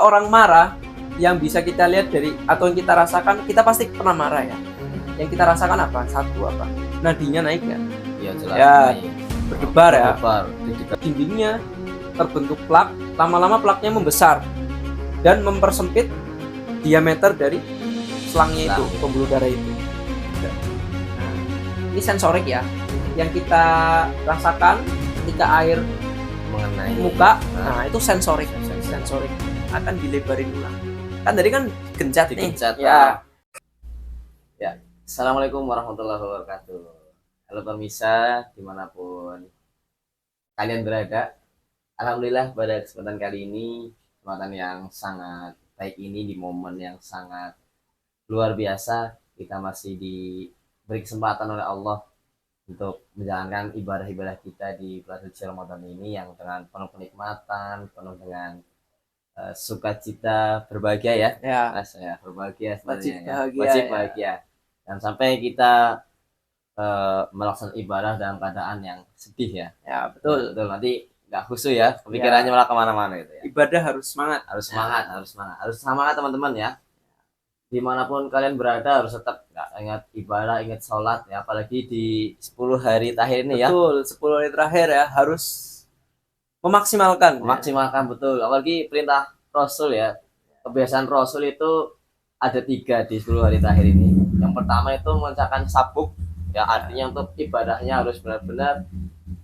orang marah yang bisa kita lihat dari atau yang kita rasakan, kita pasti pernah marah ya. Yang kita rasakan apa? Satu apa? Nadinya naik ya. Iya jelas. Ya, naik. berdebar ya. Berdebar. Dindingnya terbentuk plak, lama-lama plaknya membesar dan mempersempit diameter dari selangnya itu, pembuluh darah itu. Nah, ini sensorik ya, yang kita rasakan ketika air mengenai muka. Nah, itu sensorik akan dilebarin ulang. Kan tadi kan gencat nih. Ya. Ya. Assalamualaikum warahmatullahi wabarakatuh. Halo pemirsa dimanapun kalian berada. Alhamdulillah pada kesempatan kali ini, kesempatan yang sangat baik ini, di momen yang sangat luar biasa, kita masih diberi kesempatan oleh Allah untuk menjalankan ibadah-ibadah kita di bulan suci Ramadan ini yang dengan penuh kenikmatan, penuh dengan sukacita, berbahagia ya. Ya, berbahagia sebenarnya. Wajib bahagia. Dan sampai kita melaksanakan ibadah dalam keadaan yang sedih ya. Ya, betul. Betul, nanti nggak khusyuk ya, pikirannya malah kemana-mana gitu ya. Ibadah harus semangat. Harus semangat teman-teman ya. Dimanapun kalian berada harus tetap ingat ibadah, ingat sholat ya, apalagi di 10 hari terakhir ini. Betul, ya. 10 hari terakhir ya harus memaksimalkan. Betul, apalagi perintah Rasul ya. Kebiasaan Rasul itu ada 3 di 10 hari terakhir ini. Yang pertama itu mengucapkan sabuk ya, artinya untuk ibadahnya harus benar-benar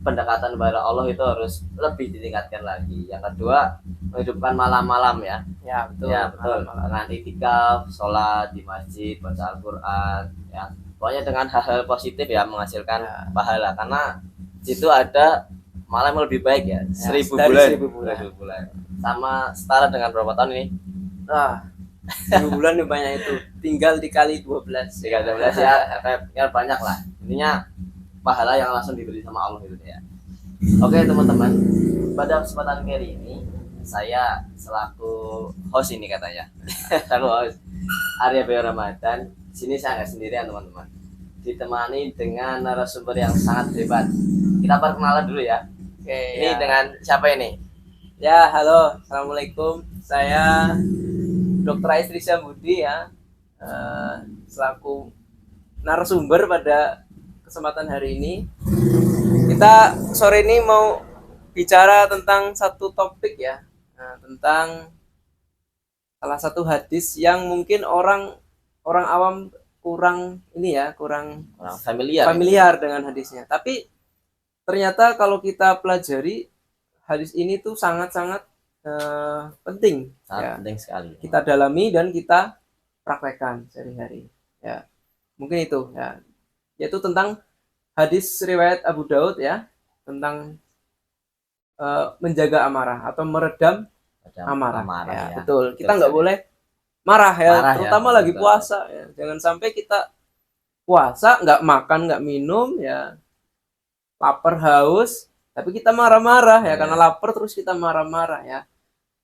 pendekatan kepada Allah itu harus lebih ditingkatkan lagi. Yang kedua, menghidupkan malam-malam ya. Ya, betul. Ya, betul. Dengan itikaf, sholat di masjid, baca Al-Qur'an ya. Pokoknya dengan hal-hal positif ya, menghasilkan pahala, karena situ ada malam yang lebih baik ya. 1000 bulan. Sama setara dengan berapa tahun ini? Nah, 1000 bulan nih banyak itu. Tinggal dikali 12. Tinggal 12 ya, banyak lah. Intinya pahala yang langsung diberi sama Allah gitu ya. Oke teman-teman, pada kesempatan kali ini saya selaku host ini katanya. Selaku host Arya Bayu Ramadan. Sini saya nggak sendirian teman-teman. Ditemani dengan narasumber yang sangat hebat. Kita perkenalan dulu ya. Oke, ini ya. Dengan siapa ini? Ya, halo. Assalamualaikum. Saya Dr. Aistri Syambudi ya, selaku narasumber pada kesempatan hari ini. Kita sore ini mau bicara tentang satu topik ya, tentang salah satu hadis yang mungkin orang awam kurang familiar dengan hadisnya. Tapi ternyata kalau kita pelajari hadis ini tuh sangat-sangat penting, penting sekali. Kita dalami dan kita praktekkan sehari-hari. Ya, mungkin itu ya. Yaitu tentang hadis riwayat Abu Daud ya, tentang menjaga amarah atau meredam amarah ya. Betul. Kita nggak boleh marah ya, terutama lagi puasa ya. Jangan sampai kita puasa nggak makan, nggak minum ya, lapar haus, tapi kita marah-marah ya, karena lapar terus kita marah-marah ya.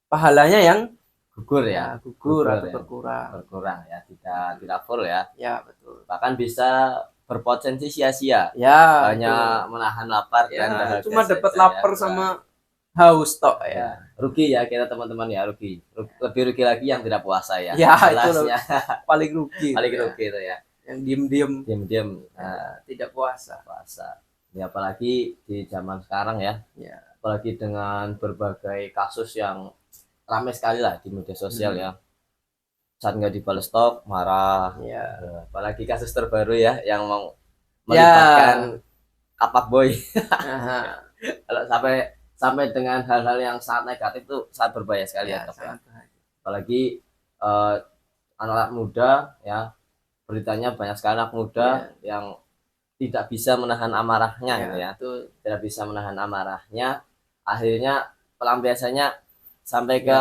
Pahalanya yang gugur atau berkurang ya, tidak full ya. Ya, betul. Bahkan bisa berpotensi sia-sia ya, hanya menahan lapar ya, dan dahaga cuma dapat lapar sama haus tok ya. Rugi ya kita teman-teman ya, rugi. Lebih rugi lagi yang tidak puasa ya. Ya, itu paling rugi itu ya. Yang diem-diem tidak puasa. Ya, apalagi di zaman sekarang ya. Apalagi dengan berbagai kasus yang ramai sekali lah di media sosial ya. Saat nggak dibalas stok marah ya. Apalagi kasus terbaru ya yang melibatkan kapak boy. Kalau sampai dengan hal-hal yang sangat negatif tuh sangat berbahaya sekali ya. Apalagi anak-anak muda ya, beritanya banyak sekali anak muda yang tidak bisa menahan amarahnya gitu ya. Tidak bisa menahan amarahnya, akhirnya pelampiasannya sampai ke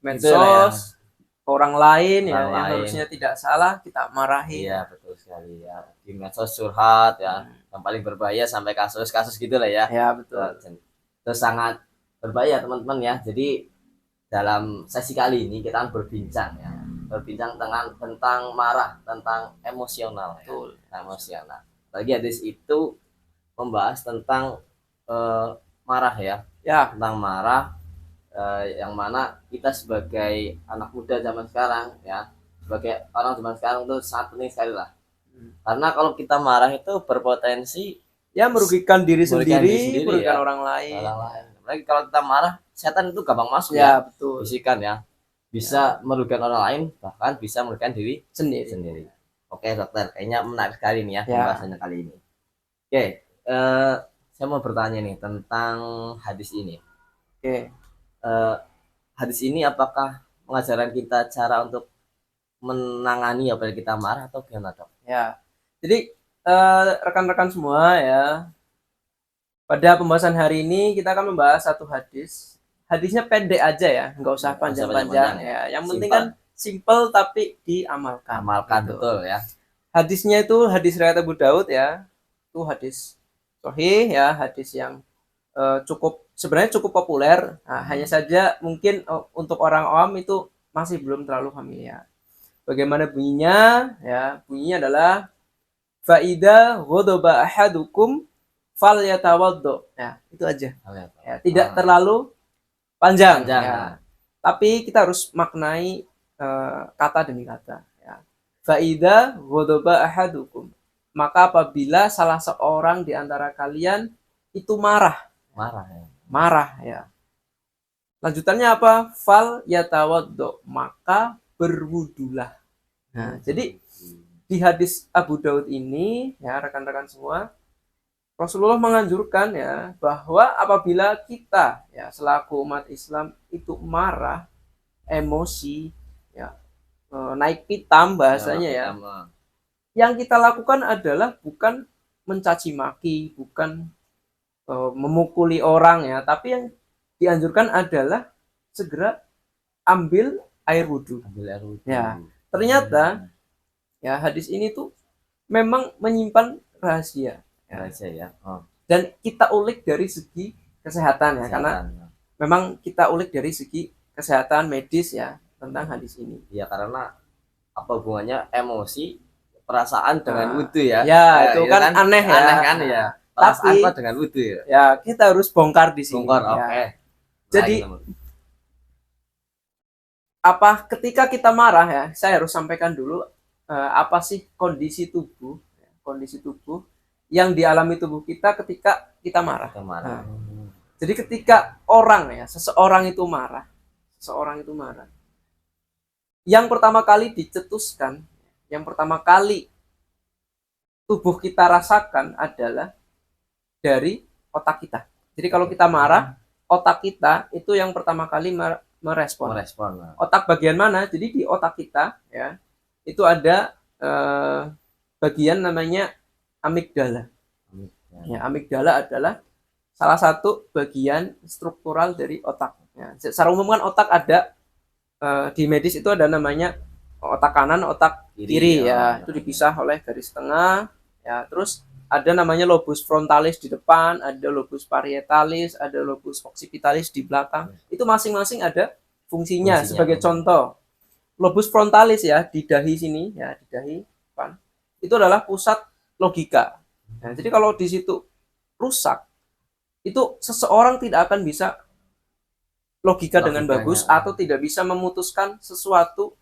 medsos, orang lain yang harusnya tidak salah kita marahi. Iya, betul sekali ya. Di medsos curhat ya, yang paling berbahaya sampai kasus-kasus gitulah ya. Ya, betul. Itu sangat berbahaya teman-teman ya. Jadi dalam sesi kali ini kita akan berbincang tentang marah, tentang emosional. Betul. Ya. Emosional. Lagi hadis itu membahas tentang marah ya. Tentang marah. yang mana kita sebagai anak muda zaman sekarang ya, sebagai orang zaman sekarang tuh sangat penting sekali lah. Karena kalau kita marah itu berpotensi ya merugikan diri sendiri, merugikan ya, orang lain. Apalagi kalau kita marah, setan itu gampang masuk ya, betul. Bisikan ya, bisa merugikan orang lain, bahkan bisa merugikan diri sendiri. Oke dokter, kayaknya menarik sekali nih ya pembahasannya kali ini. Oke, saya mau bertanya nih tentang hadis ini. Oke. Hadis ini apakah mengajarkan kita cara untuk menangani apabila kita marah atau gimana dok? Ya, jadi rekan-rekan semua ya, pada pembahasan hari ini kita akan membahas satu hadis. Hadisnya pendek aja ya, nggak usah panjang-panjang ya. Yang penting kan simple tapi diamalkan. Gitu. Betul ya. Hadisnya itu hadis riwayat Abu Daud ya, itu hadis sahih ya, hadis yang sebenarnya cukup populer. Nah, hanya saja mungkin untuk orang awam itu masih belum terlalu familiar. Bagaimana bunyinya? Ya, bunyinya adalah faida ghadaba ahadukum falyatawaddo. Ya, itu aja. Ya, tidak terlalu panjang. Ya. Tapi kita harus maknai kata demi kata. Ya. Faida ghadaba ahadukum. Maka apabila salah seorang di antara kalian itu marah ya. Lanjutannya apa? Fal yatawaddo. Maka berwudulah. Nah, jadi di hadis Abu Daud ini ya rekan-rekan semua, Rasulullah menganjurkan ya bahwa apabila kita ya selaku umat Islam itu marah, emosi ya, naik pitam bahasanya ya. Yang kita lakukan adalah bukan mencaci maki, bukan memukuli orang ya, tapi yang dianjurkan adalah segera ambil air wudhu. Ya, ternyata ya hadis ini tuh memang menyimpan rahasia ya. Dan kita ulik dari segi kesehatan ya, karena memang kita ulik dari segi kesehatan medis ya tentang hadis ini. Ya karena apa hubungannya emosi, perasaan dengan wudhu ya? Ya itu kan aneh ya. Aneh kan ya. Tapi dengan wudhu ya kita harus bongkar di sini. Bongkar, ya. Oke. Jadi apa ketika kita marah ya, saya harus sampaikan dulu apa sih kondisi tubuh yang dialami tubuh kita ketika kita marah. Nah, jadi ketika seseorang itu marah, yang pertama kali dicetuskan, yang pertama kali tubuh kita rasakan adalah dari otak kita. Jadi kalau kita marah, otak kita itu yang pertama kali merespon. Otak bagian mana? Jadi di otak kita ya itu ada bagian namanya amigdala. Ya, amigdala adalah salah satu bagian struktural dari otak. Ya, secara umum kan otak ada di medis itu ada namanya otak kanan, otak kiri ya. Itu dipisah oleh garis tengah. Ya, terus ada namanya lobus frontalis di depan, ada lobus parietalis, ada lobus occipitalis di belakang. Itu masing-masing ada fungsinya. Sebagai contoh, lobus frontalis ya di dahi sini ya, di dahi depan. Itu adalah pusat logika. Nah, jadi kalau di situ rusak, itu seseorang tidak akan bisa logika dengan bagus atau tidak bisa memutuskan sesuatu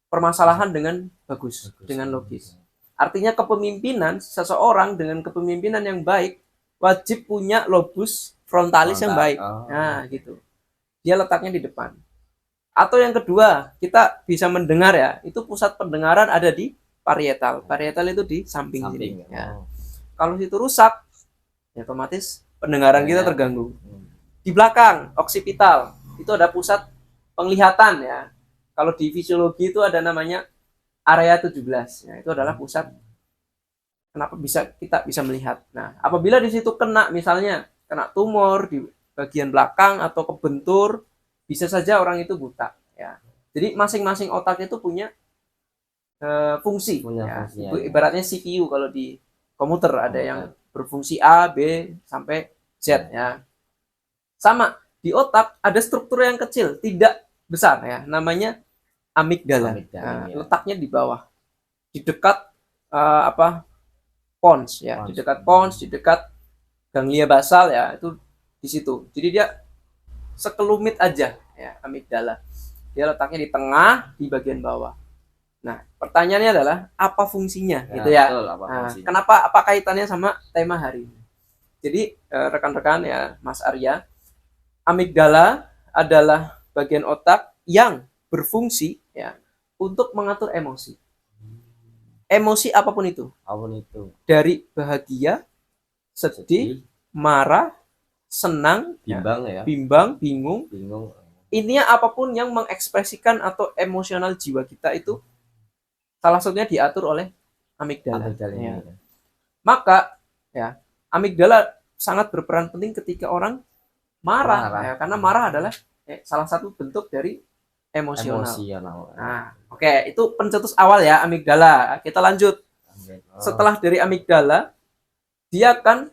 permasalahan dengan bagus, dengan logis. Artinya kepemimpinan seseorang dengan kepemimpinan yang baik wajib punya lobus frontalis yang baik. Nah, gitu. Dia letaknya di depan. Atau yang kedua, kita bisa mendengar ya, itu pusat pendengaran ada di parietal. Parietal itu di samping sini. Ya. Kalau situ rusak, ya otomatis pendengaran kita terganggu. Di belakang, oksipital, itu ada pusat penglihatan ya. Kalau di fisiologi itu ada namanya area 17. Ya, itu adalah pusat kenapa kita bisa melihat. Nah, apabila di situ misalnya kena tumor di bagian belakang atau kebentur, bisa saja orang itu buta ya. Jadi masing-masing otak itu punya fungsi ya. Ibaratnya CPU kalau di komputer ada yang berfungsi A, B sampai Z ya. Sama di otak ada struktur yang kecil, tidak besar ya, namanya amigdala. Letaknya di bawah, di dekat pons ya, di dekat ganglia basal ya, itu di situ. Jadi dia sekelumit aja ya amigdala. Dia letaknya di tengah di bagian bawah. Nah, pertanyaannya adalah apa fungsinya gitu ya. Betul, apa fungsinya? Kenapa, apa kaitannya sama tema hari ini? Jadi rekan-rekan ya, Mas Arya, amigdala adalah bagian otak yang berfungsi ya untuk mengatur emosi. Emosi apapun itu. Apapun itu. Dari bahagia, sedih, marah, senang, bimbang, bingung. Intinya apapun yang mengekspresikan atau emosional jiwa kita itu salah satunya diatur oleh amigdala. Ya. Maka ya amigdala sangat berperan penting ketika orang marah. Ya, karena marah adalah salah satu bentuk dari emosional. Nah, oke, itu pencetus awal ya amigdala. Kita lanjut. Setelah dari amigdala, dia akan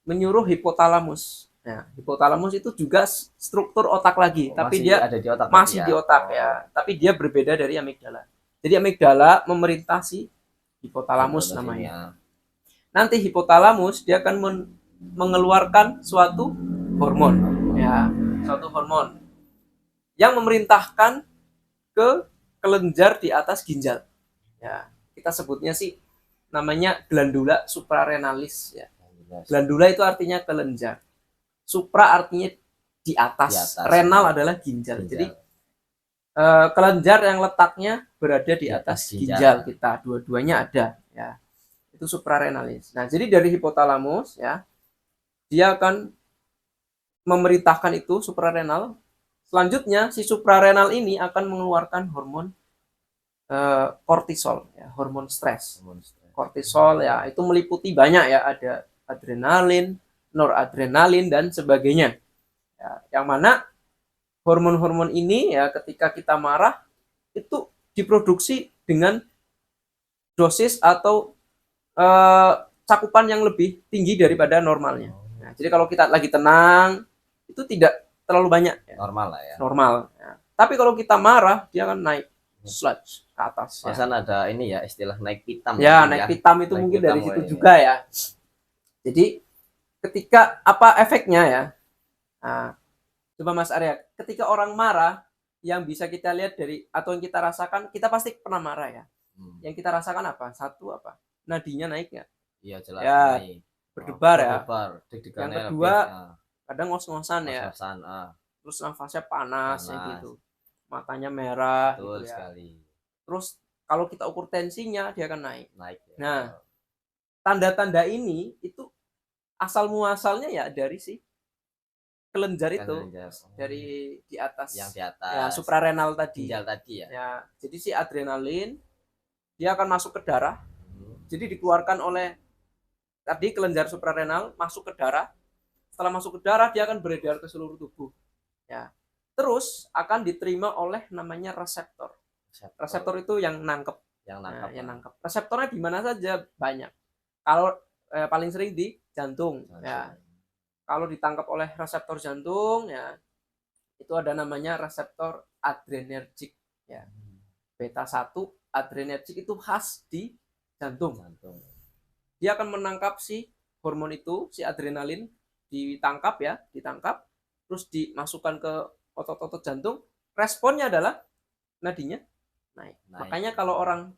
menyuruh hipotalamus. Ya, hipotalamus itu juga struktur otak lagi, tapi dia ada di otak, masih di otak ya. Tapi dia berbeda dari amigdala. Jadi amigdala memerintah si hipotalamus namanya. Nanti hipotalamus dia akan mengeluarkan suatu hormon ya, suatu hormon yang memerintahkan ke kelenjar di atas ginjal. Ya, kita sebutnya sih namanya glandula suprarenalis ya. Glandula itu artinya kelenjar. Supra artinya di atas. Renal adalah ginjal. Jadi kelenjar yang letaknya berada di atas ginjal kita, dua-duanya ada ya. Itu suprarenalis. Nah, jadi dari hipotalamus ya, dia akan memerintahkan itu suprarenal. Selanjutnya si suprarenal ini akan mengeluarkan hormon kortisol ya, hormon stres. Kortisol ya, itu meliputi banyak ya, ada adrenalin, noradrenalin dan sebagainya. Ya, yang mana hormon-hormon ini ya ketika kita marah itu diproduksi dengan dosis atau cakupan yang lebih tinggi daripada normalnya. Nah, jadi kalau kita lagi tenang itu tidak terlalu banyak. Ya. Normal lah ya. Normal. Ya. Tapi kalau kita marah dia akan naik sludge ke atas. Biasanya ada ini ya istilah naik pitam. Ya naik pitam itu naik mungkin pitam dari situ juga ya. Jadi ketika apa efeknya ya? Nah, coba Mas Arya, ketika orang marah yang bisa kita lihat dari atau yang kita rasakan, kita pasti pernah marah ya. Yang kita rasakan apa? Satu apa? Nadinya naik nggak? Iya jelas ya, naik. Berdebar ya. Yang kedua kadang ngos-ngosan ya. Terus nafasnya panas. Ya gitu. Matanya merah. Betul gitu ya. Sekali. Terus kalau kita ukur tensinya dia akan naik. Ya. Nah, tanda-tanda ini itu asal muasalnya ya dari si kelenjar itu dari di atas yang di atas ya suprarenal tadi. Ginjal tadi ya. Ya, jadi si adrenalin dia akan masuk ke darah. Jadi dikeluarkan oleh tadi kelenjar suprarenal masuk ke darah. Setelah masuk ke darah dia akan beredar ke seluruh tubuh. Ya. Terus akan diterima oleh namanya reseptor. Reseptor itu yang nangkep. Yang nangkep. Reseptornya di mana saja banyak. Kalau paling sering di jantung. Ya. Kalau ditangkap oleh reseptor jantung ya itu ada namanya reseptor adrenergik ya. Beta 1 adrenergik itu khas di jantung. Dia akan menangkap si hormon itu, si adrenalin ditangkap terus dimasukkan ke otot-otot jantung. Responnya adalah nadinya naik. Makanya kalau orang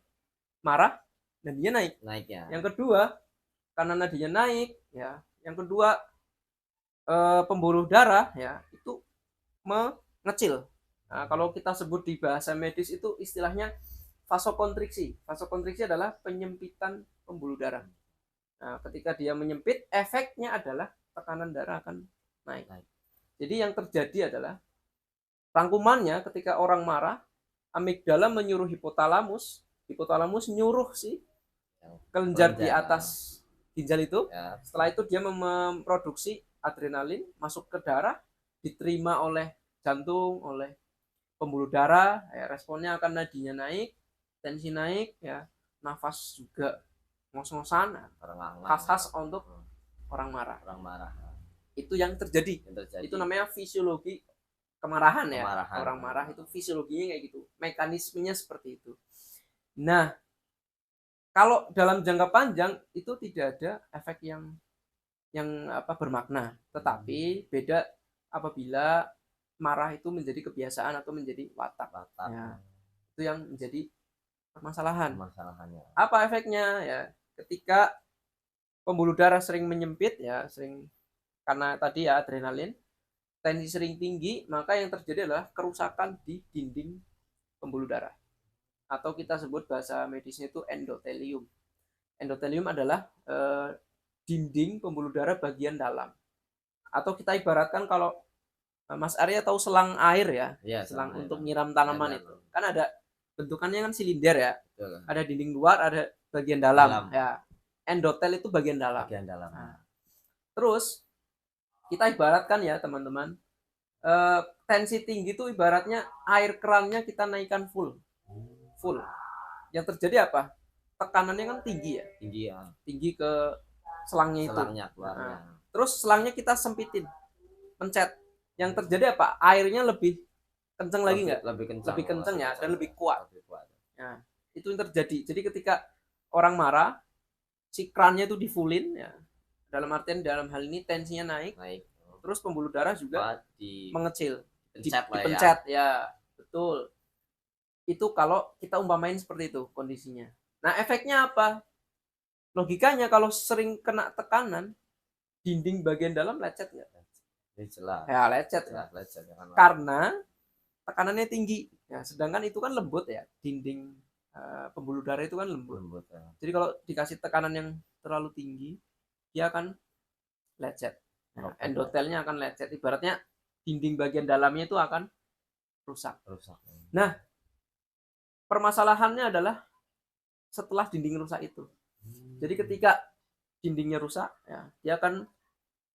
marah nadinya naik ya. Yang kedua karena nadinya naik ya. Yang kedua pembuluh darah ya itu mengecil. Nah, kalau kita sebut di bahasa medis itu istilahnya vasokontriksi. Vasokontriksi adalah penyempitan pembuluh darah. Nah, ketika dia menyempit, efeknya adalah tekanan darah akan naik. Jadi yang terjadi adalah rangkumannya ketika orang marah, amigdala menyuruh hipotalamus nyuruh si kelenjar di atas ginjal itu. Setelah itu dia memproduksi adrenalin masuk ke darah, diterima oleh jantung, oleh pembuluh darah, ya, responnya akan nadinya naik, tensi naik, ya, nafas juga ngos-ngosan, khas-khas untuk orang marah. Itu yang terjadi. Itu namanya fisiologi kemarahan ya. Orang marah itu fisiologinya kayak gitu, mekanismenya seperti itu. Nah, kalau dalam jangka panjang itu tidak ada efek yang bermakna. Tetapi beda apabila marah itu menjadi kebiasaan atau menjadi watak. Ya, itu yang menjadi permasalahannya. Apa efeknya? Ya, ketika pembuluh darah sering menyempit, ya sering karena tadi ya adrenalin, tensi sering tinggi, maka yang terjadi adalah kerusakan di dinding pembuluh darah. Atau kita sebut bahasa medisnya itu endotelium. Endotelium adalah dinding pembuluh darah bagian dalam. Atau kita ibaratkan kalau Mas Arya tahu selang air ya, selang untuk nyiram tanaman itu. Kan ada bentukannya kan silinder ya. Betul. Ada dinding luar, ada bagian dalam. Ya. Endotel itu bagian dalam. Nah, terus kita ibaratkan ya teman-teman, tensi tinggi itu ibaratnya air kerannya kita naikkan full. Yang terjadi apa? Tekanannya kan tinggi ya. Tinggi ke selangnya itu. Nah, terus selangnya kita sempitin, pencet. Yang terjadi apa? Airnya lebih kencang lagi nggak? Lebih kencang ya, dan lebih kuat. Nah, itu yang terjadi. Jadi ketika orang marah, si kerannya itu difullin ya. Dalam artian dalam hal ini tensinya naik. Terus pembuluh darah juga mengecil, dipencet ya, betul. Itu kalau kita umpamain seperti itu kondisinya. Nah, efeknya apa? Logikanya kalau sering kena tekanan, dinding bagian dalam lecet nggak? Ya, lecet. Karena tekanannya tinggi. Ya, sedangkan itu kan lembut ya, dinding pembuluh darah itu kan lembut ya. Jadi kalau dikasih tekanan yang terlalu tinggi, dia akan lecet. Nah, endotelnya akan lecet. Ibaratnya dinding bagian dalamnya itu akan rusak. Nah, permasalahannya adalah setelah dinding rusak itu. Jadi ketika dindingnya rusak, ya, dia akan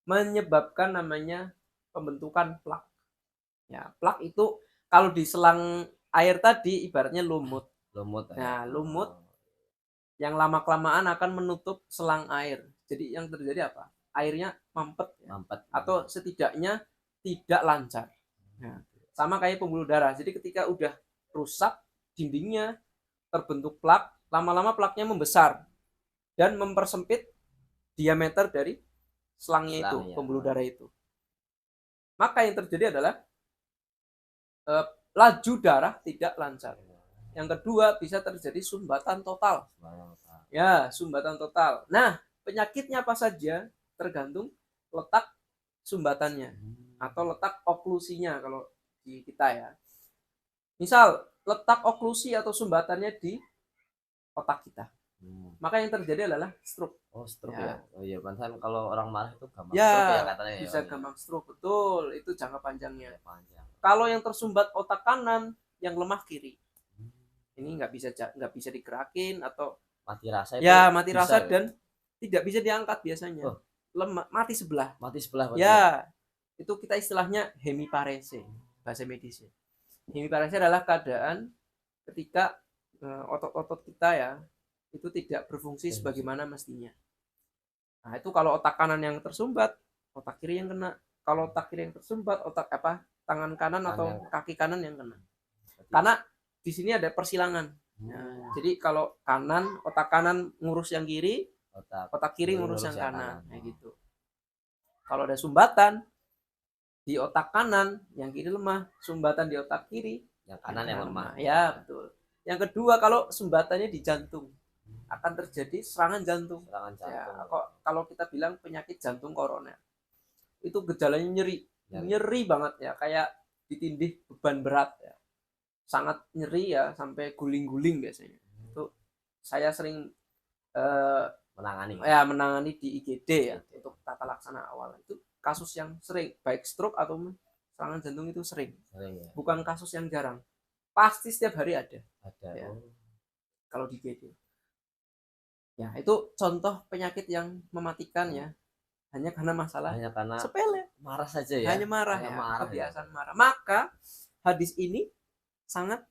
menyebabkan namanya pembentukan plak. Ya, plak itu kalau di selang air tadi ibaratnya lumut. Nah, lumut yang lama-kelamaan akan menutup selang air. Jadi yang terjadi apa? Airnya mampet. Atau setidaknya tidak lancar. Nah, sama kayak pembuluh darah. Jadi ketika udah rusak dindingnya, terbentuk plak, lama-lama plaknya membesar dan mempersempit diameter dari selangnya itu, pembuluh darah itu. Maka yang terjadi adalah laju darah tidak lancar. Yang kedua bisa terjadi sumbatan total. Ya, sumbatan total. Nah, penyakitnya apa saja tergantung letak sumbatannya atau letak oklusinya kalau di kita ya. Misal letak oklusi atau sumbatannya di otak kita. Maka yang terjadi adalah stroke. Stroke ya. Oh iya, pantesan kalau orang marah itu gampang ya, stroke ya katanya. Bisa gampang stroke, betul. Itu jangka panjangnya. Kalau yang tersumbat otak kanan, yang lemah kiri. Ini nggak bisa digerakin atau mati rasa. Ya, mati rasa dan tidak bisa diangkat biasanya. Lemah, mati sebelah. Ya, itu kita istilahnya hemiparese, bahasa medisnya. Hemiparese adalah keadaan ketika otot-otot kita ya itu tidak berfungsi sebagaimana mestinya. Nah, itu kalau otak kanan yang tersumbat, otak kiri yang kena. Kalau otak kiri yang tersumbat, tangan kanan atau kaki kanan yang kena. Karena di sini ada persilangan. Nah, jadi kalau otak kanan ngurus yang kiri, otak kiri ngurus yang kanan. Nah, gitu. Kalau ada sumbatan di otak kanan, yang kiri lemah. Sumbatan di otak kiri, yang kanan yang lemah. Ya, betul. Yang kedua, kalau sumbatannya di jantung, akan terjadi serangan jantung. Ya, kalau kita bilang penyakit jantung koroner, itu gejalanya nyeri banget ya, kayak ditindih beban berat ya, sangat nyeri ya, sampai guling-guling biasanya. Itu saya sering menangani di IGD ya, untuk tata laksana awal. Itu kasus yang sering, baik stroke atau serangan jantung itu sering ya. Bukan kasus yang jarang, pasti setiap hari ada ya. Kalau di IGD ya, itu contoh penyakit yang mematikan ya, hanya karena masalah sepele, marah saja ya, hanya marah ya, kebiasaan marah. Maka hadis ini sangat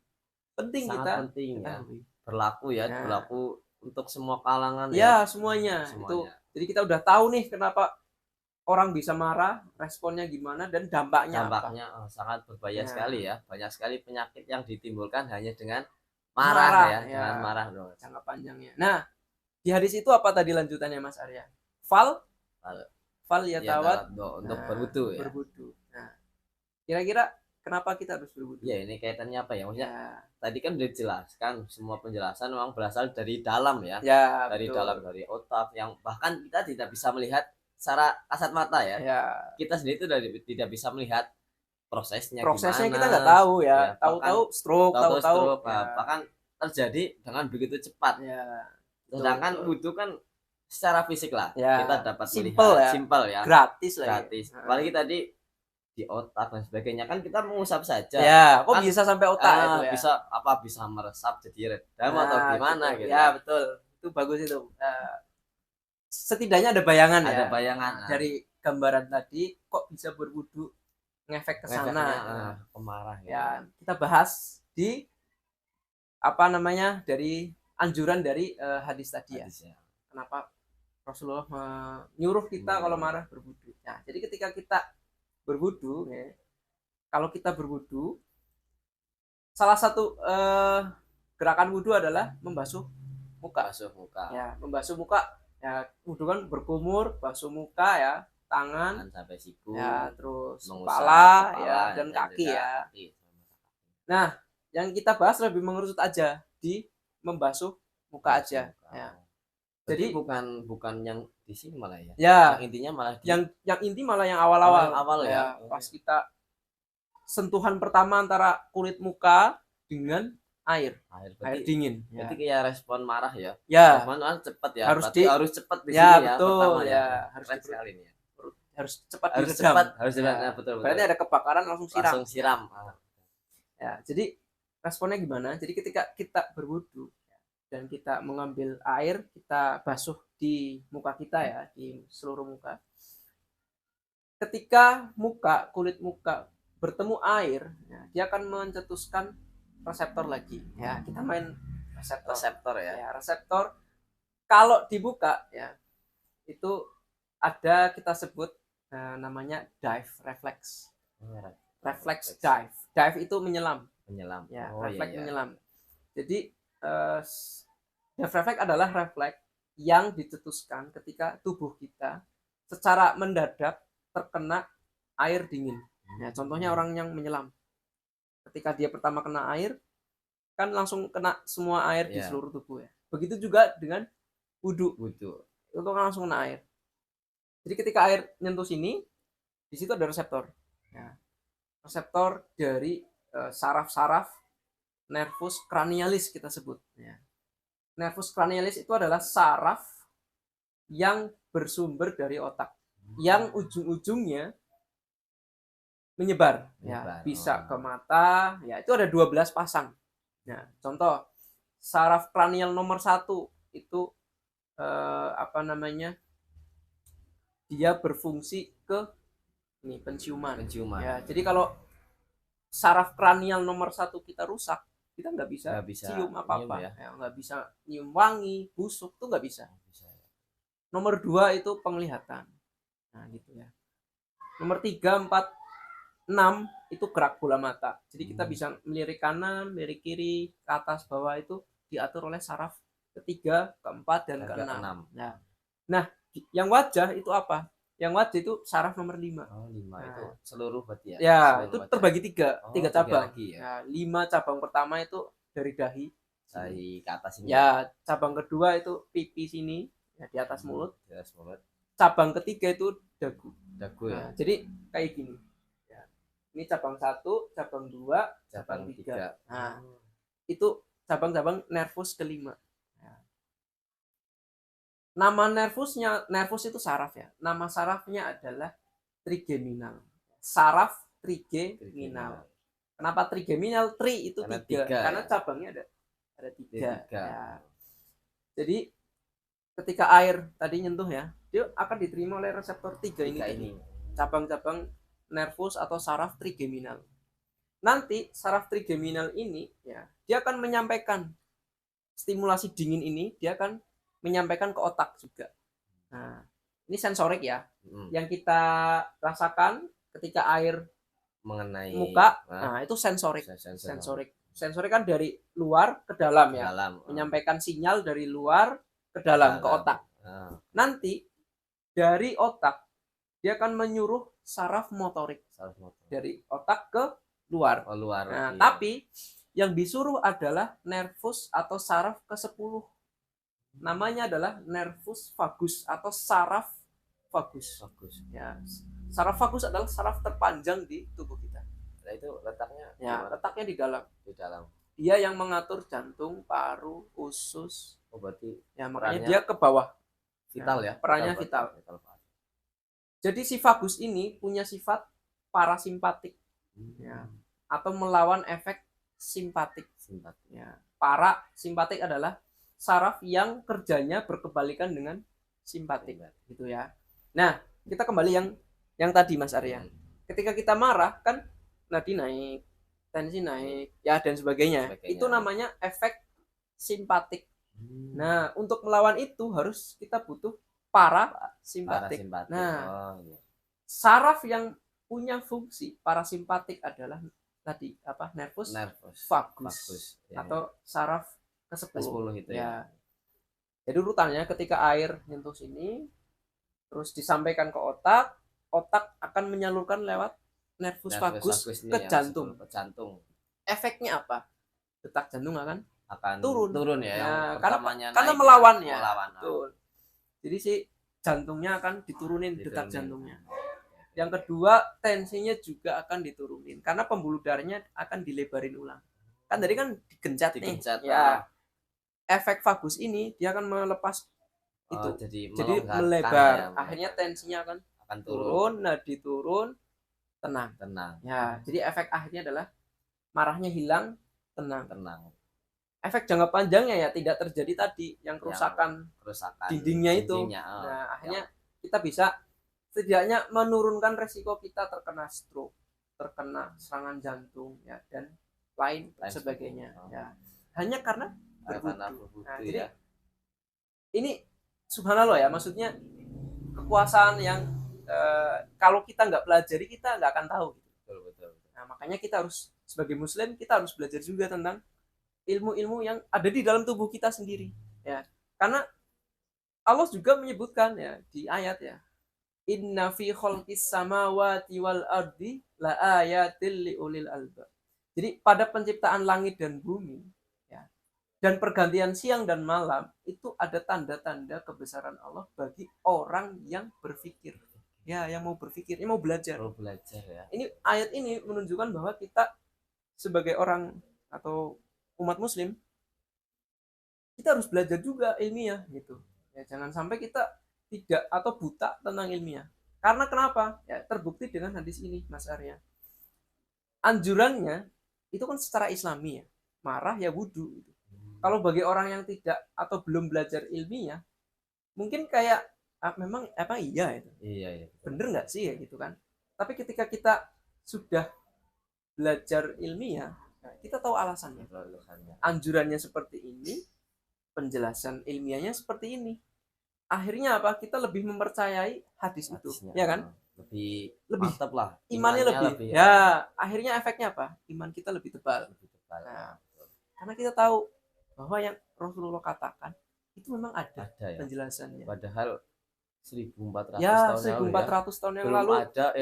penting kita ya. Berlaku untuk semua kalangan ya, semuanya. Itu jadi kita udah tahu nih kenapa orang bisa marah, responnya gimana, dan dampaknya sangat berbahaya sekali ya. Banyak sekali penyakit yang ditimbulkan hanya dengan marah ya. Dengan marah dong, jangka panjangnya. Nah, di hadis itu apa tadi lanjutannya Mas Arya? fal Ya, yatawad untuk berwudu ya. berwudu. Nah, kira-kira kenapa kita harus berwudu? Ya, ini kaitannya apa ya? Maksudnya Ya, tadi kan udah dijelaskan, semua penjelasan memang berasal dari dalam ya. ya Dari betul. dalam, dari otak yang bahkan kita tidak bisa melihat secara kasat mata ya. Ya, Kita sendiri itu tidak bisa melihat prosesnya prosesnya gimana kita nggak tahu ya. ya, Tahu-tahu bahkan stroke, tahu-tahu tahu-tahu stroke, ya. bahkan terjadi dengan begitu cepat. Ya, Sedangkan betul. wudhu kan secara fisik lah Ya, kita dapat simple melihat ya. simpel ya, Gratis lah. gratis. Ya. Apalagi tadi di otak dan sebagainya kan kita mengusap saja. Ya, kok Kan, bisa sampai otak itu ya? bisa meresap jadi redam Nah, atau gimana gitu. gitu. Ya, betul. Itu bagus itu. Setidaknya ada bayangan ya. Ada bayangan Dari gambaran tadi kok bisa berwudu ngefek ke sana. Pemarah ya. Ya, kita bahas di apa namanya dari anjuran dari hadis tadi ya. Kenapa Rasulullah menyuruh kita kalau marah berwudu. Nah, jadi ketika kita berwudu ya, kalau kita berwudu salah satu gerakan wudu adalah membasuh muka. Ya, membasuh muka. Ya, wudu kan berkumur, basuh muka ya, tangan sampai siku. Ya, terus kepala ya dan kaki ya. Kaki. Nah, yang kita bahas lebih mengerucut aja di membasuh muka aja. Ya. Jadi bukan yang di sini malah ya. Ya. Yang intinya malah yang inti malah yang awal-awal. Awal ya. Pas kita sentuhan pertama antara kulit muka dengan air dingin. Berarti kayak respon marah ya. Ya. Respon marah cepat ya. Harus cepat di ya, sini ya. Betul, pertama ya. Harus sekali nih ya. Harus cepat harus diredam. Cepat, harus diredam. Ya. Betul. Berarti ada kebakaran langsung siram. Ya, jadi responnya gimana? Jadi ketika kita berwudu dan kita mengambil air, kita basuh di muka kita ya, di seluruh muka. Ketika kulit muka bertemu air, ya, dia akan mencetuskan reseptor lagi. Ya, kita main reseptor ya. Ya, reseptor kalau dibuka ya, itu ada kita sebut namanya dive reflex. Reflex dive. Dive itu menyelam. Ya, refleks menyelam. Jadi dive reflex adalah refleks yang dicetuskan ketika tubuh kita secara mendadak terkena air dingin. Ya, contohnya orang yang menyelam. Ketika dia pertama kena air, kan langsung kena semua air di seluruh tubuh ya. Begitu juga dengan wudu. Itu kan langsung kena air. Jadi ketika air nyentuh sini, di situ ada reseptor. Ya. Reseptor dari saraf-saraf nervus cranialis kita sebut. Ya. Nervus cranialis itu adalah saraf yang bersumber dari otak, yang ujung-ujungnya menyebar. Ya, bisa ke mata. Ya, itu ada 12 pasang. Nah, contoh saraf kranial nomor 1 itu dia berfungsi ke penciuman. Ya, jadi kalau saraf kranial nomor 1 kita rusak, kita nggak bisa cium apa-apa, nggak bisa nyium wangi, busuk tuh nggak bisa. Nomor 2 itu penglihatan. Nah, gitu ya. Nomor 3, 4, 6 itu gerak bola mata. Jadi kita bisa melirik kanan, melirik kiri, ke atas, bawah itu diatur oleh saraf ketiga, keempat, dan keenam. Nah, yang wajah itu apa? Yang wajah itu saraf nomor 5. Itu seluruh berarti ya? Ya, itu terbagi 3 cabang. Lagi, ya. 5 cabang pertama itu dari dahi ke atas ini. Ya, cabang kedua itu pipi sini, ya, di atas mulut. Cabang ketiga itu dagu ya. Jadi kayak gini. Ya. Ini cabang 1, cabang 2, cabang 3. Nah, itu cabang-cabang nervus kelima. Nama nervus itu saraf ya. Nama sarafnya adalah trigeminal. Saraf trigeminal. Kenapa trigeminal? Tri itu 3. Karena cabangnya ada 3. Ya. Jadi ketika air tadi nyentuh ya, dia akan diterima oleh reseptor 3 ini. Cabang-cabang nervus atau saraf trigeminal. Nanti saraf trigeminal ini ya, dia akan menyampaikan stimulasi dingin ini, dia akan menyampaikan ke otak juga. Nah, ini sensorik ya. Yang kita rasakan ketika air mengenai muka, itu sensorik. Sensorik kan dari luar ke dalam ya. Menyampaikan sinyal dari luar ke dalam ke otak. Nanti dari otak dia akan menyuruh saraf motorik Saraf motor. dari otak ke luar. Luar. Nah, iya. tapi yang disuruh adalah nervus atau saraf ke-10. Namanya adalah nervus vagus atau saraf vagus. Ya, saraf vagus adalah saraf terpanjang di tubuh kita. Nah, itu letaknya letaknya di dalam. Di dalam. Dia yang mengatur jantung, paru, usus. Oh, berarti ya makanya dia ke bawah. Vital ya. Perannya vital. Jadi si vagus ini punya sifat parasimpatik. Ya, atau melawan efek simpatik. Ya. Parasimpatik adalah saraf yang kerjanya berkebalikan dengan simpatik, gitu ya. Nah, kita kembali yang tadi Mas Arya. Ketika kita marah kan nadi naik, tensi naik, ya dan sebagainya. Itu namanya efek simpatik. Nah, untuk melawan itu harus kita butuh parasimpatik. Nah, saraf yang punya fungsi parasimpatik adalah tadi nervus vagus atau saraf ke-10 itu ya. Jadi urutannya ketika air nyentuh sini terus disampaikan ke otak akan menyalurkan lewat nervus vagus ke jantung. Efeknya apa? Detak jantung akan turun ya, karena melawan ya. Betul. Jadi si jantungnya akan diturunin detak jantungnya. Yang kedua, tensinya juga akan diturunin karena pembuluh darahnya akan dilebarin ulang. Kan tadi kan digencet nih. Ya. Efek vagus ini dia akan melepas itu. Jadi melebar. Ya, akhirnya tensinya akan turun, nadi turun, tenang. Ya, jadi efek akhirnya adalah marahnya hilang, tenang. Efek jangka panjangnya ya tidak terjadi tadi yang kerusakan dindingnya itu. Nah, akhirnya kita bisa setidaknya menurunkan resiko kita terkena stroke, terkena serangan jantung ya dan lain sebagainya. Ya. Hanya karena berwudu. Nah, jadi ini subhanallah ya, maksudnya kekuasaan yang kalau kita nggak pelajari kita nggak akan tahu. Betul. Nah, makanya kita harus sebagai muslim kita harus belajar juga tentang ilmu-ilmu yang ada di dalam tubuh kita sendiri. Ya, karena Allah juga menyebutkan ya di ayat ya. Inna fi khalqis samawati wal ardi la ayatil liulil albab. Jadi pada penciptaan langit dan bumi ya, dan pergantian siang dan malam itu ada tanda-tanda kebesaran Allah bagi orang yang berpikir. Ya, yang mau berpikir, yang mau belajar. Ya. Ini ayat ini menunjukkan bahwa kita sebagai orang atau umat muslim kita harus belajar juga ilmiah gitu. Ya, jangan sampai kita tidak atau buta tentang ilmiah. Karena kenapa? Ya terbukti dengan hadis ini, Mas Arya. Anjurannya itu kan secara Islami ya, marah ya wudu. Gitu. Kalau bagi orang yang tidak atau belum belajar ilmiah, mungkin kayak memang apa iya itu? Iya. Bener nggak sih ya gitu kan? Tapi ketika kita sudah belajar ilmiah, kita tahu alasannya. Anjurannya seperti ini, penjelasan ilmiahnya seperti ini. Akhirnya apa? Kita lebih mempercayai hadis itu, ya kan? Lebih mantap lah. Imannya lebih. Ya, akhirnya efeknya apa? Iman kita lebih tebal. Nah, karena kita tahu bahwa yang Rasulullah katakan itu memang ada penjelasannya. Padahal 1400 tahun yang lalu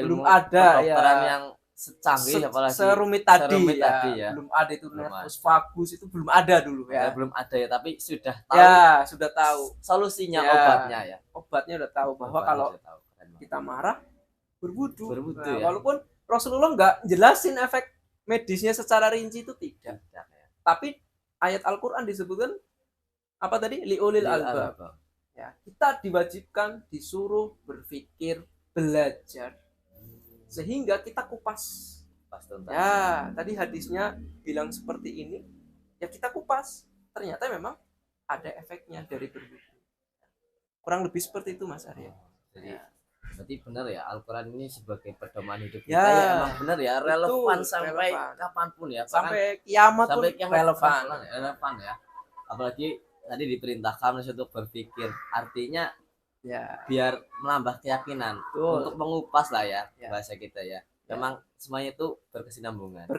belum ada kedokteran yang secanggih apalagi serumit tadi ya. Belum ada itu nervus vagus itu belum ada dulu ya. Belum ada ya, tapi sudah tahu. Sudah tahu solusinya obatnya ya. Obatnya udah tahu bahwa kalau kita marah berwudu ya. Walaupun Rasulullah nggak jelasin efek medisnya secara rinci itu tidak. Tapi ayat Al-Qur'an disebutkan apa tadi? Liulil albab. Ya, kita diwajibkan disuruh berpikir, belajar. Sehingga kita kupas. Ya, tadi hadisnya bilang seperti ini. Ya kita kupas. Ternyata memang ada efeknya dari berwudu. Kurang lebih seperti itu Mas Arya. Jadi berarti benar ya, Al-Quran ini sebagai pedoman hidup kita ya emang benar ya, relevan sampai kapanpun ya. Sampai kiamat pun relevan ya. Apalagi tadi diperintahkan untuk berpikir, artinya ya biar menambah keyakinan. Betul. Untuk mengupas lah ya, bahasa kita ya. Memang semuanya itu berkesinambungan.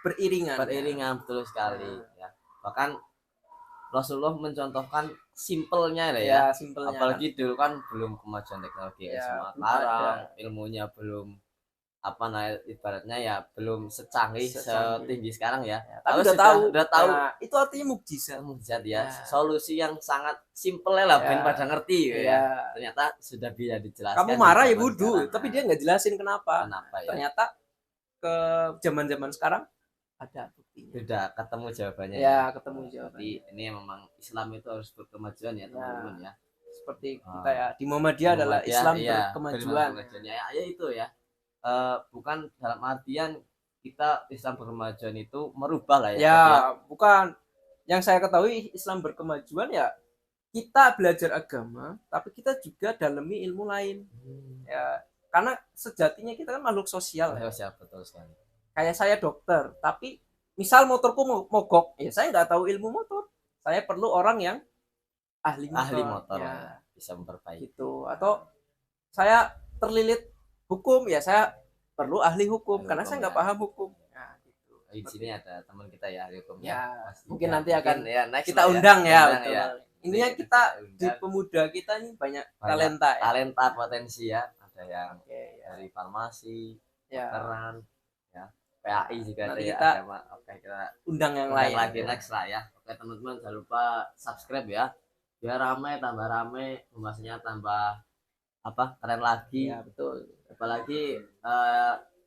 Beriringan betul sekali ya. Bahkan Rasulullah mencontohkan simpelnya lah ya. Ya, simpelnya. Apalagi dulu kan belum kemajuan teknologi Ya, semua belum sekarang, ada. ilmunya belum apa nah ibaratnya ya belum secanggih Secanggih. setinggi sekarang ya. Ya, tapi udah tahu. Nah, itu artinya mukjizat. mukjizat ya. Ya. Solusi yang sangat simpel lah ben pada ngerti Ya. ya. Ternyata sudah bisa dijelaskan. Kamu marah di ya zaman wudhu, sekarang. tapi dia nggak jelasin kenapa. Ya. Ternyata ke zaman-zaman sekarang ada buktinya. Sudah ketemu jawabannya Ya, ketemu jawabannya. Jadi ini memang Islam itu harus berkemajuan ya teman-teman ya. Seperti kita ya di Muhammadiyah adalah Islam berkemajuan. Ya itu ya. Bukan dalam artian kita Islam berkemajuan itu merubah lah ya. Ya, bukan. Yang saya ketahui Islam berkemajuan ya kita belajar agama, tapi kita juga dalami ilmu lain. Ya, karena sejatinya kita kan makhluk sosial. Ya, betul sekali. Kayak saya dokter, tapi misal motorku mogok, ya saya nggak tahu ilmu motor. Saya perlu orang yang ahli motor ya. Bisa memperbaiki. Gitu. Atau saya terlilit hukum, ya saya perlu ahli hukum karena saya nggak paham hukum. Nah, gitu. Di sini ada teman kita ya ahli hukum ya. Pasti mungkin nanti akan kita undang ya. Intinya kita di pemuda kita ini banyak talenta ya. Talenta potensi ya. Ada yang dari farmasi, kedokteran, ya. PAI juga nanti ada kita kita undang yang lain lagi next lah ya. Oke teman-teman, jangan lupa subscribe ya. Biar tambah rame, pembahasannya tambah keren lagi. Ya, betul. Apalagi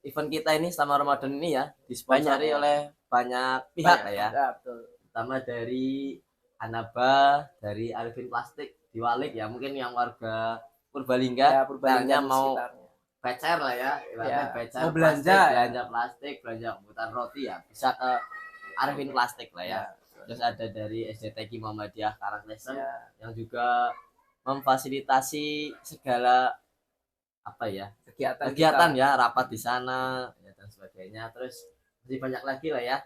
event kita ini selama Ramadan ini ya disponsori oleh banyak pihak ya. Betul. Pertama dari Anaba, dari Arifin Plastik di Walik ya, mungkin yang warga Purbalingga mau pecer lah ya, mau belanja plastik, belanja bungkusan roti ya, bisa ke Arifin Plastik lah ya. Terus ada dari SDTK Muhammadiyah Karanglesen yang juga memfasilitasi segala kegiatan ya, rapat di sana ya, dan sebagainya. Terus masih banyak lagi lah ya.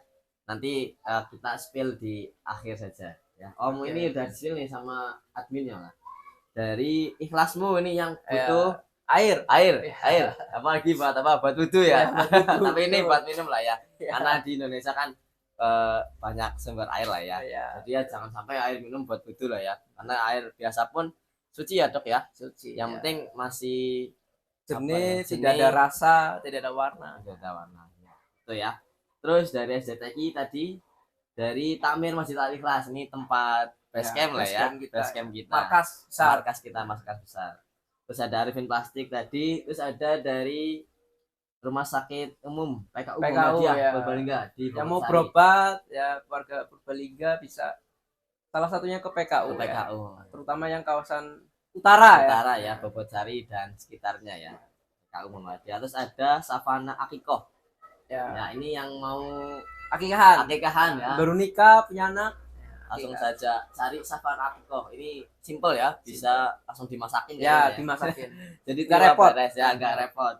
Nanti kita spill di akhir saja ya. Om ini udah di sini sama adminnya lah. Dari ikhlasmu ini yang butuh air. Apalagi buat wudhu ya. Tapi ini buat minum lah ya. Karena di Indonesia kan banyak sumber air lah ya. Jadi ya jangan sampai air minum buat wudhu lah ya. Karena air biasa pun suci ya dok ya. Suci. Yang penting masih jernih, tidak ada rasa, tidak ada warna. Itu ya. Terus dari SDTK tadi, dari Takmir Masjid Al Ikhlas, ini tempat base camp lah ya. Base camp kita. Markas kita, markas besar. Terus ada Arifin Plastik tadi, terus ada dari Rumah Sakit Umum PKU Muhammadiyah Purbalingga di yang mau berobat ya, warga Purbalingga bisa salah satunya ke PKU. Ya. Terutama yang kawasan utara ya, Bobotsari dan sekitarnya ya. PKU Muhammadiyah. Terus ada Savana Akikoh. Ya, ini yang mau akikahan ya. Baru nikah, punya anak. Langsung saja cari Savana Akikoh. Ini simple ya, bisa langsung dimasakin ya. Dimasakin. Jadi nggak repot ya, nggak repot.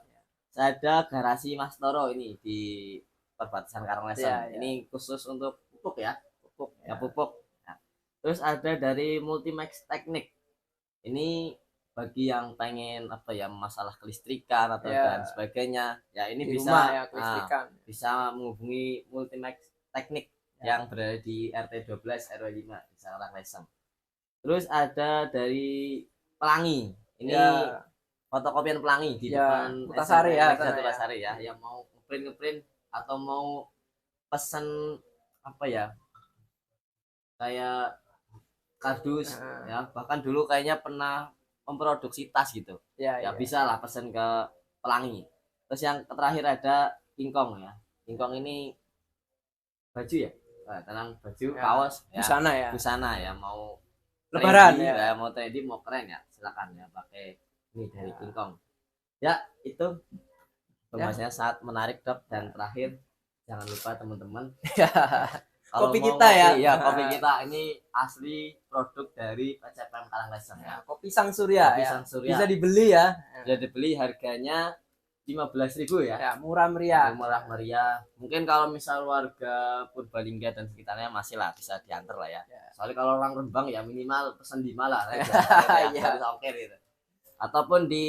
Ada garasi Mas Toro ini di perbatasan Karanglesen. Ini khusus untuk pupuk ya. Pupuk. Nah, terus ada dari Multimax Teknik. Ini bagi yang pengen masalah kelistrikan atau dan sebagainya. Ya ini di bisa bisa menghubungi Multimax Teknik yang berada di RT 12 RW 5 di Karanglesen. Terus ada dari Pelangi. Ini fotokopian Pelangi di depan Putasari ya. Yang mau ngeprint atau mau pesen kayak kardus ya, bahkan dulu kayaknya pernah memproduksi tas gitu ya. Bisa lah pesen ke Pelangi. Terus yang terakhir ada Kingkong ya. Kingkong ini baju ya, baju kaos ya, busana ya, mau lebaran ya, mau trendy mau keren ya, silakan ya pakai ini dari Kingkong ya. Itu pembahasannya sangat menarik dok. Dan terakhir jangan lupa teman-teman kopi kita kopi kita ini asli produk dari PCPM Karanglesen ya. Kopi Sang Surya. Bisa dibeli ya. Bisa dibeli, harganya 15.000 ya. Murah meriah. Mungkin kalau misal warga Purbalingga dan sekitarnya masih lah bisa diantar lah ya. Soalnya kalau orang Rembang ya minimal pesen di Malah harus ongkir gitu. Ataupun di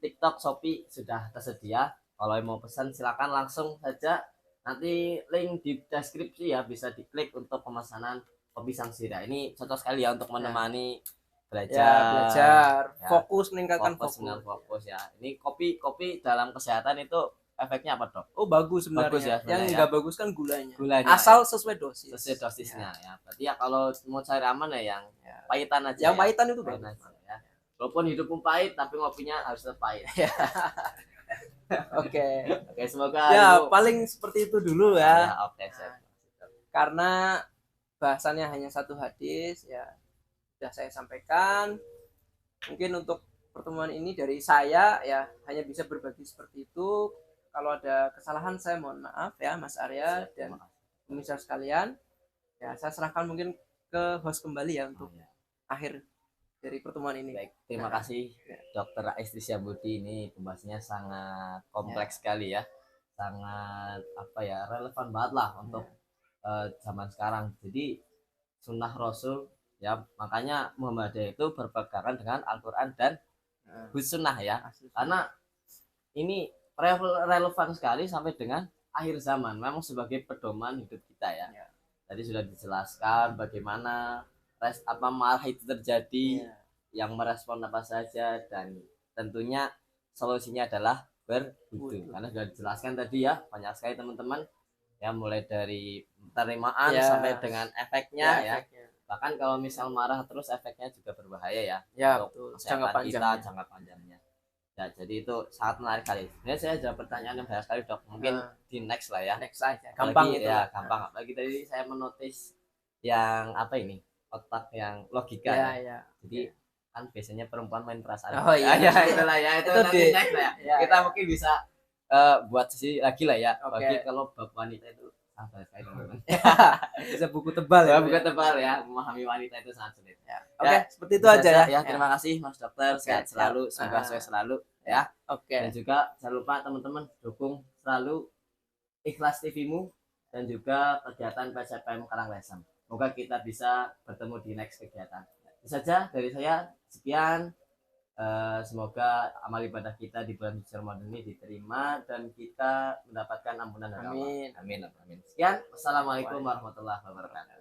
TikTok, Shopee sudah tersedia. Kalau mau pesan silakan langsung saja. Nanti link di deskripsi ya, bisa diklik untuk pemesanan kopi Sangsira ini cocok sekali ya untuk menemani belajar, Ya, belajar, ya, fokus, meningkatkan fokus fokus. fokus ya. Ini kopi dalam kesehatan itu efeknya apa, Dok? Oh, bagus sebenarnya. Bagus ya, Yang sebenarnya nggak bagus kan gulanya. Gulanya Asal ya, sesuai dosis. sesuai dosisnya ya. Berarti ya kalau mau cari aman ya yang Ya. pahitan aja. Yang ya. pahitan itu Pahitan bagus. aja, ya. Walaupun hidupmu pahit tapi ngopinya harus tetap pahit. Oke. Oke, semoga Ya, itu paling seperti itu dulu ya. oke, siap. Karena bahasannya hanya satu hadis ya, sudah saya sampaikan. Mungkin untuk pertemuan ini dari saya ya hanya bisa berbagi seperti itu. Kalau ada kesalahan saya mohon maaf ya Mas Arya dan pemirsa sekalian. Ya, saya serahkan mungkin ke host kembali ya untuk akhir dari pertemuan ini. Baik, terima kasih Dokter Aistrisya Budi, ini pembahasannya sangat kompleks sekali ya. Sangat relevan banget lah untuk zaman sekarang. Jadi sunnah Rasul ya, makanya Muhammadiyah itu berpegangan dengan Al-Quran dan sunnah ya, karena ini relevan sekali sampai dengan akhir zaman, memang sebagai pedoman hidup kita ya. Tadi sudah dijelaskan bagaimana marah itu terjadi, yang merespon apa saja, dan tentunya solusinya adalah berwudu, karena sudah dijelaskan tadi ya, banyak sekali teman-teman ya, mulai dari penerimaan sampai dengan efeknya. Bahkan kalau misal marah terus efeknya juga berbahaya ya, untuk kesehatan kita jangka panjangnya. Ya, jadi itu sangat menarik kali. Sebenarnya saya ada pertanyaan yang banyak sekali, Dok. Mungkin di next lah ya. Next aja. Gampang itu ya, gampang. Apalagi tadi saya menotis yang otak yang logika ya. Jadi kan biasanya perempuan main perasaan. Oh iya, itulah ya, itu nanti next lah ya. Kita mungkin bisa buat sesi lagi lah ya. Bagi kalau bab wanita itu sangat sekali, teman-teman. Bisa buku tebal ya. Buku tebal ya, memahami wanita itu sangat sulit. Oke, seperti itu aja ya. Terima kasih Mas Dokter, sehat selalu, semoga sukses selalu ya. Dan juga jangan lupa teman-teman dukung selalu Ikhlas TV-mu dan juga kegiatan PCPM Karangasem. Semoga kita bisa bertemu di next kegiatan. Itu saja dari saya, sekian. Semoga amal ibadah kita di bulan suci Ramadan ini diterima dan kita mendapatkan ampunan dari Allah. Amin. Sekian. Wassalamualaikum warahmatullahi wabarakatuh.